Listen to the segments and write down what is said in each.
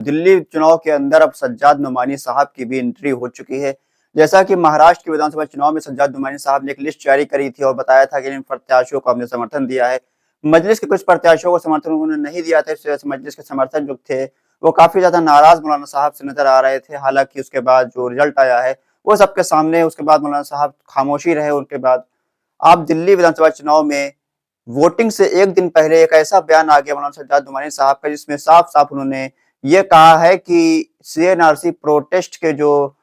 दिल्ली चुनाव के अंदर अब सज्जाद नोमानी साहब की भी एंट्री हो चुकी है। जैसा कि महाराष्ट्र के विधानसभा चुनाव में सज्जाद नोमानी साहब ने एक लिस्ट जारी करी थी और बताया था कि इन प्रत्याशियों को हमने समर्थन दिया है। मजलिस के कुछ प्रत्याशियों को समर्थन उन्होंने नहीं दिया था, इस वजह से मजलिस के समर्थक जो थे वो काफी ज्यादा नाराज मौलाना साहब से नजर आ रहे थे। हालांकि उसके बाद जो रिजल्ट आया है वो सबके सामने, उसके बाद मौलाना साहब खामोशी रहे। उनके बाद आप दिल्ली विधानसभा चुनाव में वोटिंग से एक दिन पहले एक ऐसा बयान आ गया मौलाना सज्जाद नोमानी साहब का, जिसमें साफ साफ उन्होंने ये कहा है कि सीएनआरसी प्रोटेस्ट के जो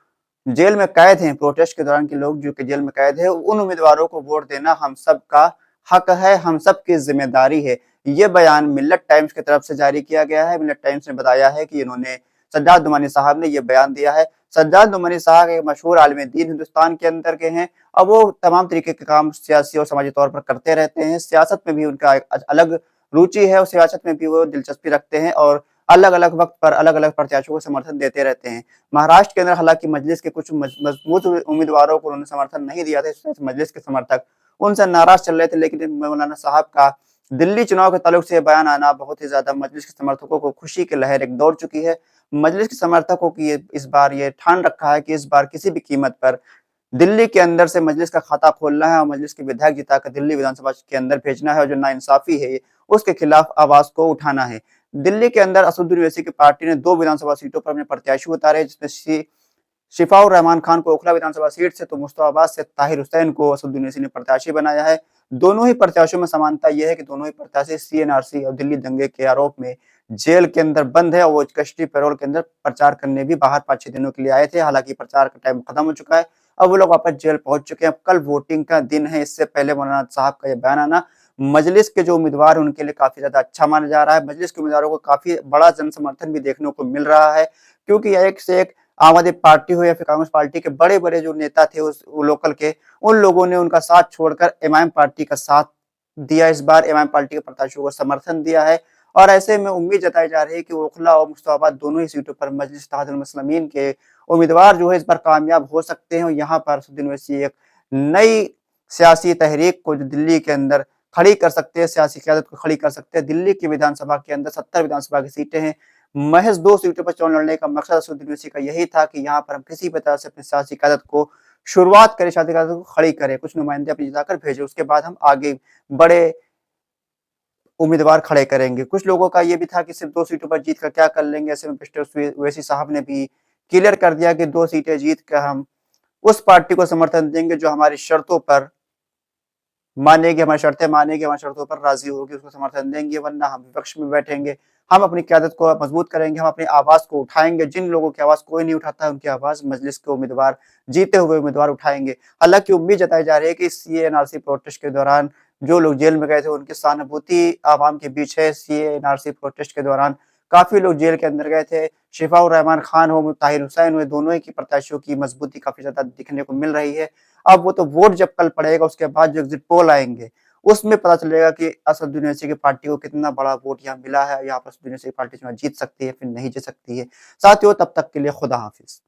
जेल में कैद हैं, प्रोटेस्ट के दौरान के लोग जो कि जेल में कैद है, उन उम्मीदवारों को वोट देना हम सब का हक है, हम सब की जिम्मेदारी है। ये बयान मिल्लत टाइम्स की तरफ से जारी किया गया है। मिल्लत टाइम्स ने बताया है कि इन्होंने सज्जाद नोमानी साहब ने ये बयान दिया है। सज्जाद नोमानी साहब एक मशहूर आलिम दीन हिंदुस्तान के अंदर के हैं। अब वो तमाम तरीके के काम सियासी और समाजी तौर पर करते रहते हैं। सियासत में भी उनका एक अलग रुचि है और सियासत में भी वो दिलचस्पी रखते हैं और अलग अलग वक्त पर अलग अलग प्रत्याशियों को समर्थन देते रहते हैं। महाराष्ट्र के अंदर हालांकि मजलिस के कुछ मजबूत उम्मीदवारों को उन्होंने समर्थन नहीं दिया था, इस वजह से मजलिस के समर्थक उनसे नाराज चल रहे थे। लेकिन मौलाना साहब का दिल्ली चुनाव के ताल्लुक से बयान आना बहुत ही ज्यादा मजलिस के समर्थकों को खुशी की लहर एक दौड़ चुकी है। मजलिस के समर्थकों की इस बार ये ठान रखा है कि इस बार किसी भी कीमत पर दिल्ली के अंदर से मजलिस का खाता खोलना है और मजलिस के विधायक जिताकर दिल्ली विधानसभा के अंदर भेजना है और जो नाइंसाफी है उसके खिलाफ आवाज को उठाना है। दिल्ली के अंदर असदुद्दीन ओवैसी की पार्टी ने 2 विधानसभा सीटों पर अपने प्रत्याशी उतारे, जिसमें शिफाउर रहमान खान को ओखला विधानसभा सीट से तो मुश्ताबाद से ताहिर हुसैन को असदुद्दीन ओवैसी ने प्रत्याशी बनाया है। दोनों ही प्रत्याशियों में समानता यह है कि दोनों ही प्रत्याशी सीएनआरसी और दिल्ली दंगे के आरोप में जेल के अंदर बंद है और वो कस्टडी पैरोल के अंदर प्रचार करने भी बाहर 5-6 दिनों के लिए आए थे। हालांकि प्रचार का टाइम खत्म हो चुका है, अब वो लोग वापस जेल पहुंच चुके हैं। अब कल वोटिंग का दिन है, इससे पहले मौलाना साहब का यह बयान आना मजलिस के जो उम्मीदवार हैं उनके लिए काफी ज्यादा अच्छा माना जा रहा है। मजलिस के उम्मीदवारों को काफी बड़ा जन समर्थन भी देखने को मिल रहा है, क्योंकि एक से एक आम आदमी पार्टी हो या फिर कांग्रेस पार्टी के बड़े बड़े जो नेता थे उस लोकल के, उन लोगों ने उनका साथ छोड़कर एमआईएम पार्टी का साथ दिया। इस बार एमआईएम पार्टी के प्रत्याशियों को समर्थन दिया है और ऐसे में उम्मीद जताई जा रही है कि ओखला और मुश्ताबाद दोनों ही सीटों पर मजलिस इत्तेहादुल मुस्लिमीन के उम्मीदवार जो है इस बार कामयाब हो सकते हैं और यहाँ पर असदुद्दीन ओवैसी एक नई सियासी तहरीक को जो दिल्ली के अंदर खड़ी कर सकते हैं, सियासी क़यादत को खड़ी कर सकते हैं। दिल्ली की विधानसभा के अंदर 70 विधानसभा की सीटें हैं। महज 2 सीटों पर चुनाव लड़ने का मकसद असदुद्दीन ओवैसी का यही था कि यहाँ पर हम किसी भी तरह से अपनी सियासी क़यादत को शुरुआत करें, सियासी क़यादत को खड़ी करें, कुछ नुमाइंदे अपने जिताकर भेजें, उसके बाद हम आगे बड़े उम्मीदवार खड़े करेंगे। कुछ लोगों का ये भी था कि सिर्फ 2 सीटों पर जीत कर क्या कर लेंगे। ऐसे में मिस्टर ओवैसी साहब ने भी क्लियर कर दिया कि 2 सीटें जीत कर हम उस पार्टी को समर्थन देंगे जो हमारी शर्तों पर मानेगी, हमारी शर्तें मानेगी, हमारी शर्तों पर राजी होगी, उसको समर्थन देंगे, वरना हम विपक्ष में बैठेंगे। हम अपनी क़यादत को मजबूत करेंगे, हम अपनी आवाज को उठाएंगे। जिन लोगों की आवाज कोई नहीं उठाता है उनकी आवाज मजलिस के उम्मीदवार, जीते हुए उम्मीदवार उठाएंगे। हालांकि उम्मीद जताई जा रही है कि सीएनआरसी प्रोटेस्ट के दौरान जो लोग जेल में गए थे उनकी सहानुभूति आवाम के बीच है। सीएनआरसी प्रोटेस्ट के दौरान काफी लोग जेल के अंदर गए थे। शिफाउर रहमान खान हो, ताहिर हुसैन हुए, दोनों ही की प्रत्याशियों की मजबूती काफी ज्यादा दिखने को मिल रही है। अब वो तो वोट जब कल पड़ेगा उसके बाद जो एग्जिट पोल आएंगे उसमें पता चलेगा कि असदुद्दीन ओवैसी की पार्टी को कितना बड़ा वोट यहाँ मिला है, यहाँ पर असदुद्दीन ओवैसी की पार्टी चुनाव जीत सकती है फिर नहीं जीत सकती है। साथियों, तब तक के लिए खुदा हाफिज।